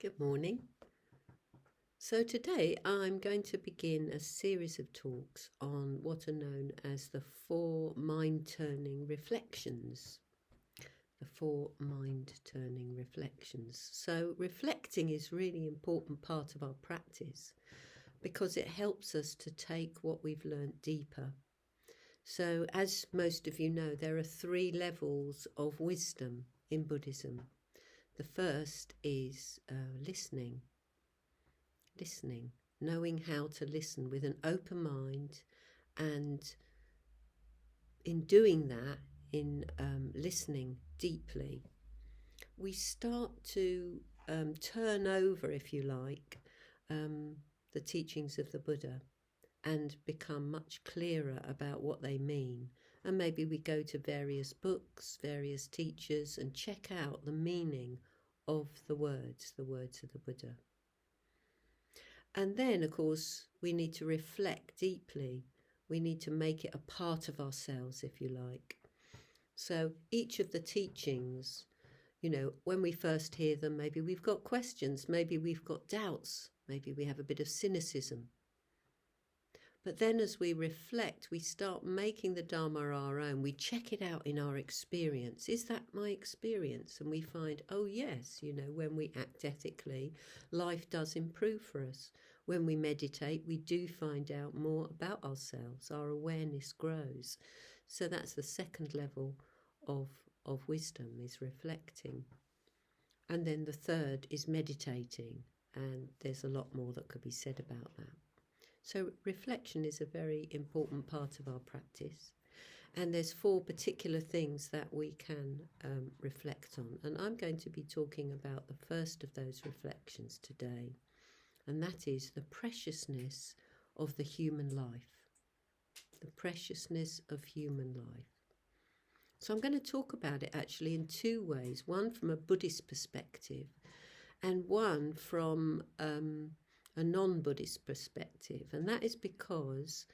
Good morning. So today I'm going to begin a series of talks on what are known as the 4 mind-turning reflections. The 4 mind-turning reflections. So reflecting is really important part of our practice because it helps us to take what we've learnt deeper. So as most of you know, there are 3 levels of wisdom in Buddhism. The first is listening, knowing how to listen with an open mind, and in doing that, in listening deeply, we start to turn over, if you like, the teachings of the Buddha and become much clearer about what they mean. And maybe we go to various books, various teachers, and check out the meaning of the words of the Buddha. And then, of course, we need to reflect deeply. We need to make it a part of ourselves, if you like. So each of the teachings, when we first hear them, maybe we've got questions, maybe we've got doubts, maybe we have a bit of cynicism. But then as we reflect, we start making the Dharma our own. We check it out in our experience. Is that my experience? And we find, oh yes, when we act ethically, life does improve for us. When we meditate, we do find out more about ourselves. Our awareness grows. So that's the second level of wisdom, is reflecting. And then the third is meditating. And there's a lot more that could be said about that. So reflection is a very important part of our practice, and there's 4 particular things that we can reflect on, and I'm going to be talking about the first of those reflections today, and that is the preciousness of the human life. The preciousness of human life. So I'm going to talk about it actually in 2 ways, one from a Buddhist perspective and one from a non-Buddhist perspective, and that is because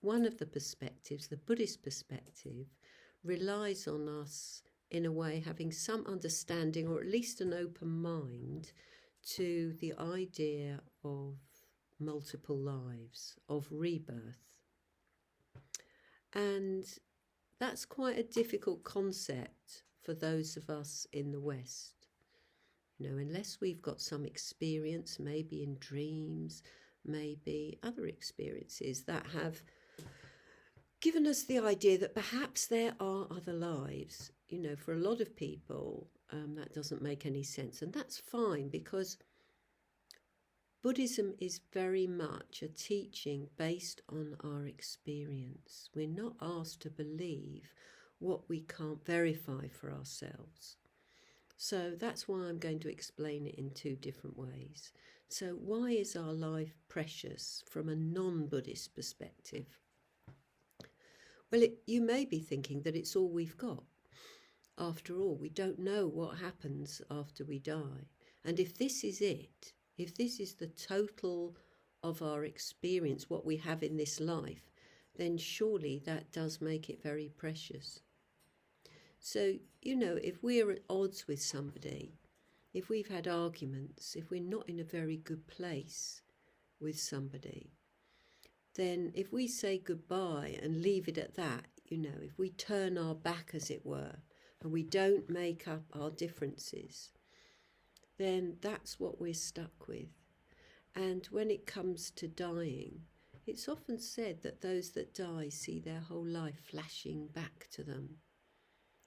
one of the perspectives, the Buddhist perspective, relies on us in a way having some understanding, or at least an open mind, to the idea of multiple lives, of rebirth. And that's quite a difficult concept for those of us in the West. Unless we've got some experience, maybe in dreams, maybe other experiences that have given us the idea that perhaps there are other lives. For a lot of people, that doesn't make any sense. And that's fine, because Buddhism is very much a teaching based on our experience. We're not asked to believe what we can't verify for ourselves. So that's why I'm going to explain it in 2 different ways. So why is our life precious from a non-Buddhist perspective? Well, you may be thinking that it's all we've got. After all, we don't know what happens after we die. And if this is it, if this is the total of our experience, what we have in this life, then surely that does make it very precious. So, if we're at odds with somebody, if we've had arguments, if we're not in a very good place with somebody, then if we say goodbye and leave it at that, if we turn our back, as it were, and we don't make up our differences, then that's what we're stuck with. And when it comes to dying, it's often said that those that die see their whole life flashing back to them.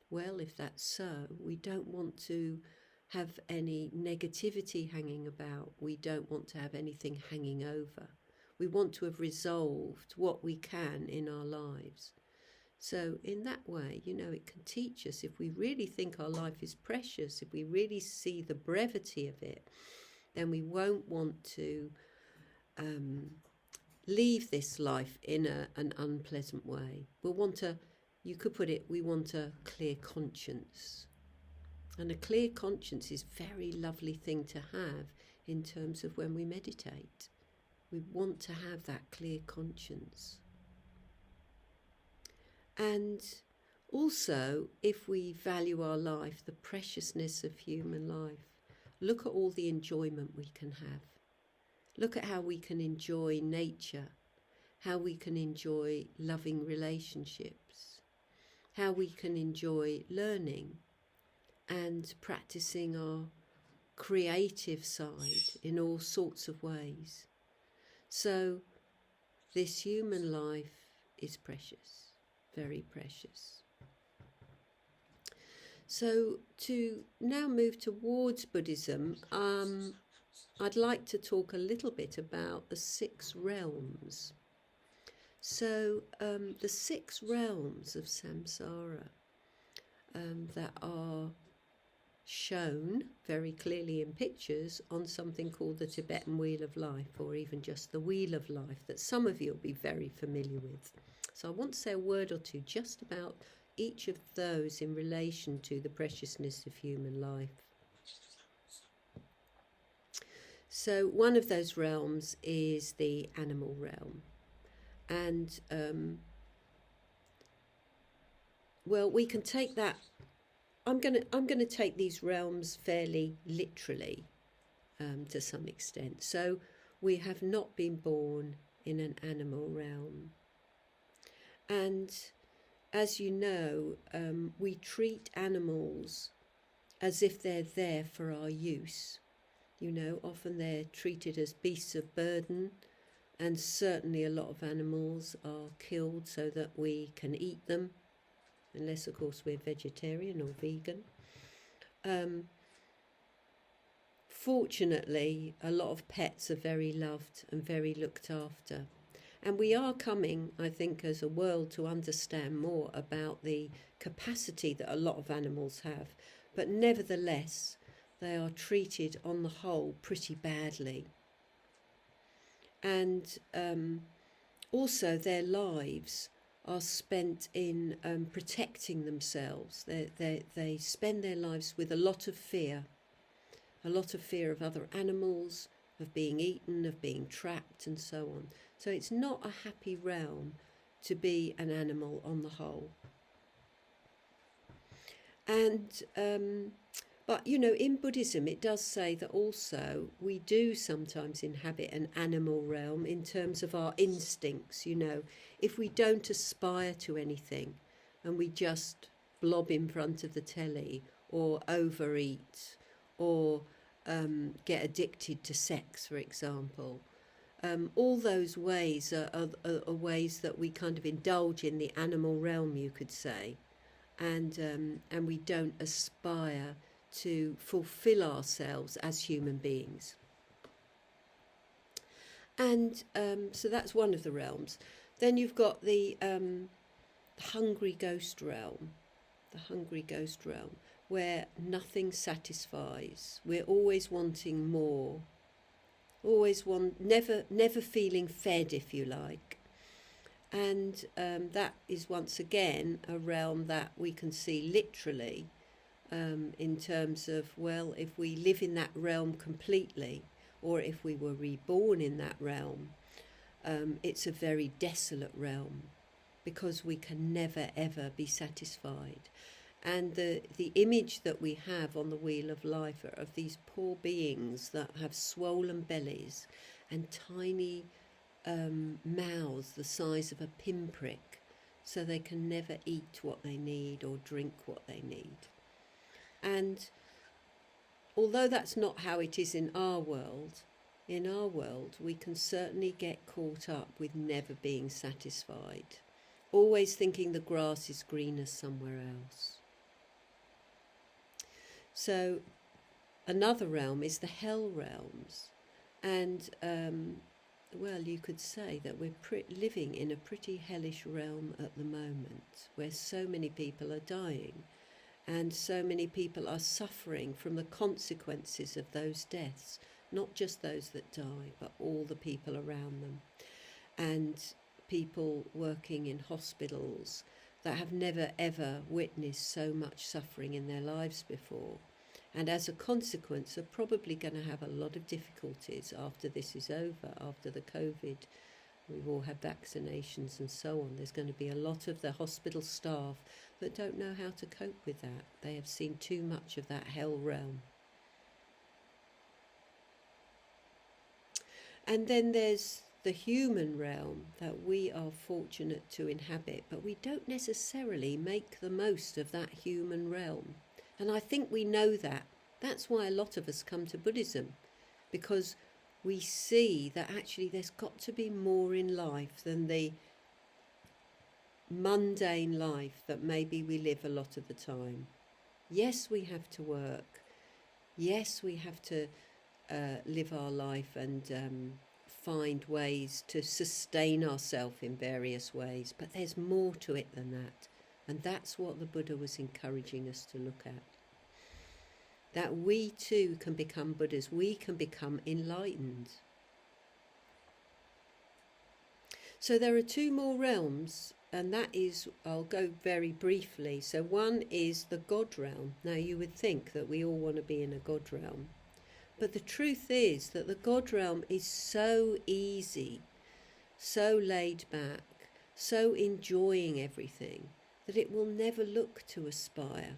Well, if that's so, we don't want to have any negativity hanging about. We don't want to have anything hanging over. We want to have resolved what we can in our lives. So in that way, it can teach us, if we really think our life is precious, if we really see the brevity of it, then we won't want to leave this life in an unpleasant way. We'll want to, you could put it, we want a clear conscience. And a clear conscience is a very lovely thing to have in terms of when we meditate. We want to have that clear conscience. And also, if we value our life, the preciousness of human life, look at all the enjoyment we can have. Look at how we can enjoy nature, how we can enjoy loving relationships, how we can enjoy learning and practicing our creative side in all sorts of ways. So this human life is precious, very precious. So to now move towards Buddhism, I'd like to talk a little bit about the 6 realms. So the 6 realms of samsara that are shown very clearly in pictures on something called the Tibetan Wheel of Life, or even just the Wheel of Life, that some of you will be very familiar with. So I want to say a word or two just about each of those in relation to the preciousness of human life. So one of those realms is the animal realm. And well, we can take that. I'm going to take these realms fairly literally to some extent. So we have not been born in an animal realm. And as you know, we treat animals as if they're there for our use. You know, often they're treated as beasts of burden, and certainly a lot of animals are killed so that we can eat them, unless of course we're vegetarian or vegan. Fortunately, a lot of pets are very loved and very looked after. And we are coming, I think, as a world to understand more about the capacity that a lot of animals have. But nevertheless, they are treated on the whole pretty badly. And also their lives are spent in protecting themselves. They spend their lives with a lot of fear of other animals, of being eaten, of being trapped, and so on. So it's not a happy realm to be an animal on the whole. And but you know, in Buddhism it does say that also we do sometimes inhabit an animal realm in terms of our instincts. You know, if we don't aspire to anything and we just blob in front of the telly or overeat or get addicted to sex, for example, all those ways are ways that we kind of indulge in the animal realm, you could say, and we don't aspire to fulfill ourselves as human beings. And so that's one of the realms. Then you've got the hungry ghost realm, where nothing satisfies. We're always wanting more, never feeling fed, if you like. And that is once again a realm that we can see literally in terms of, well, if we live in that realm completely, or if we were reborn in that realm, it's a very desolate realm, because we can never ever be satisfied. And the image that we have on the Wheel of Life are of these poor beings that have swollen bellies and tiny mouths the size of a pinprick, so they can never eat what they need or drink what they need. And although that's not how it is in our world we can certainly get caught up with never being satisfied, always thinking the grass is greener somewhere else. So another realm is the hell realms. And well, you could say that we're living in a pretty hellish realm at the moment, where so many people are dying and so many people are suffering from the consequences of those deaths, not just those that die, but all the people around them, and people working in hospitals that have never ever witnessed so much suffering in their lives before, and as a consequence are probably going to have a lot of difficulties after this is over, after the COVID. We've all had vaccinations and so on. There's going to be a lot of the hospital staff that don't know how to cope with that. They have seen too much of that hell realm. And then there's the human realm that we are fortunate to inhabit, but we don't necessarily make the most of that human realm. And I think we know that. That's why a lot of us come to Buddhism, because we see that actually there's got to be more in life than the mundane life that maybe we live a lot of the time. Yes, we have to work. Yes, we have to live our life and find ways to sustain ourselves in various ways. But there's more to it than that. And that's what the Buddha was encouraging us to look at. That we too can become Buddhas. We can become enlightened. So there are two more realms, and that is, I'll go very briefly. So one is the God realm. Now you would think that we all want to be in a God realm. But the truth is that the God realm is so easy, so laid back, so enjoying everything, that it will never look to aspire.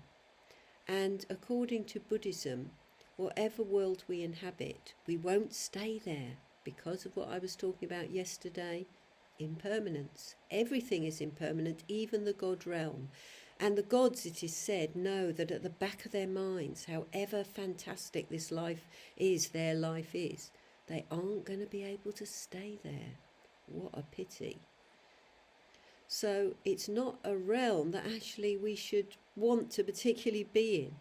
And according to Buddhism, whatever world we inhabit, we won't stay there because of what I was talking about yesterday, impermanence. Everything is impermanent, even the God realm. And the gods, it is said, know that at the back of their minds, however fantastic this life is, their life is, they aren't going to be able to stay there. What a pity. So it's not a realm that actually we should want to particularly be in.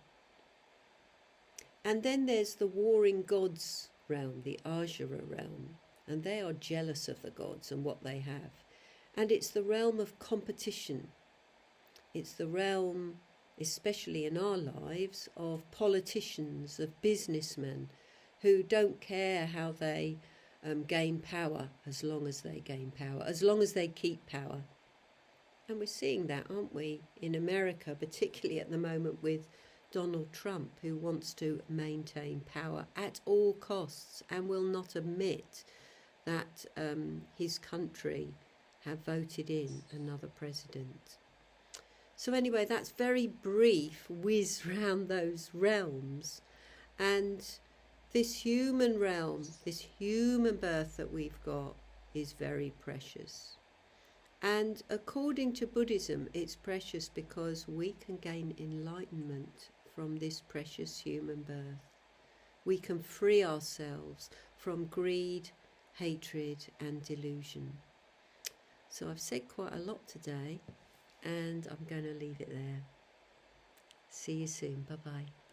And then there's the warring gods realm, the Ajara realm, and they are jealous of the gods and what they have. And it's the realm of competition. It's the realm, especially in our lives, of politicians, of businessmen who don't care how they gain power, as long as they gain power, as long as they keep power. And we're seeing that, aren't we, in America, particularly at the moment with Donald Trump, who wants to maintain power at all costs and will not admit that his country have voted in another president. So anyway, that's very brief whiz round those realms. And this human realm, this human birth that we've got is very precious. And according to Buddhism, it's precious because we can gain enlightenment from this precious human birth. We can free ourselves from greed, hatred and delusion. So I've said quite a lot today, and I'm going to leave it there. See you soon. Bye-bye.